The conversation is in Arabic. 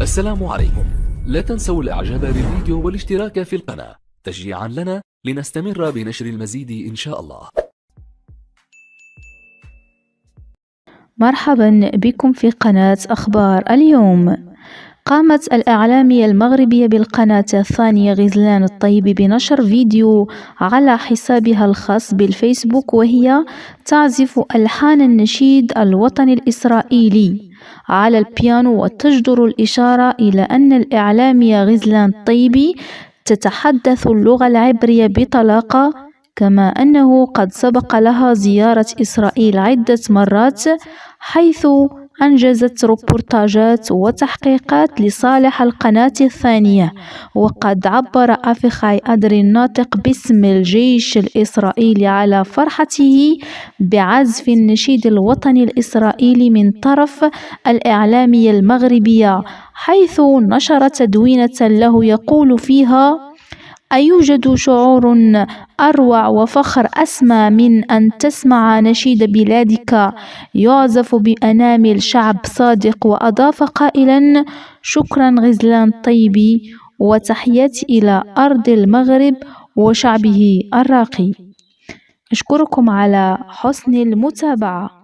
السلام عليكم. لا تنسوا الإعجاب بالفيديو والاشتراك في القناة تشجيعا لنا لنستمر بنشر المزيد إن شاء الله. مرحبا بكم في قناة أخبار اليوم. قامت الإعلامية المغربية بالقناة الثانية غزلان الطيبي بنشر فيديو على حسابها الخاص بالفيسبوك وهي تعزف ألحان النشيد الوطني الإسرائيلي على البيانو، وتجدر الإشارة إلى أن الإعلامية غزلان الطيبي تتحدث اللغة العبرية بطلاقة، كما أنه قد سبق لها زيارة إسرائيل عدة مرات، حيث أنجزت روبورتاجات وتحقيقات لصالح القناة الثانية. وقد عبر أفيخاي أدري الناطق باسم الجيش الإسرائيلي على فرحته بعزف النشيد الوطني الإسرائيلي من طرف الإعلامية المغربية، حيث نشر تدوينة له يقول فيها: أيوجد شعور أروع وفخر أسمى من أن تسمع نشيد بلادك يعزف بأنامل شعب صادق؟ وأضاف قائلا: شكرا غزلان طيبي، وتحياتي إلى أرض المغرب وشعبه الراقي. أشكركم على حسن المتابعة.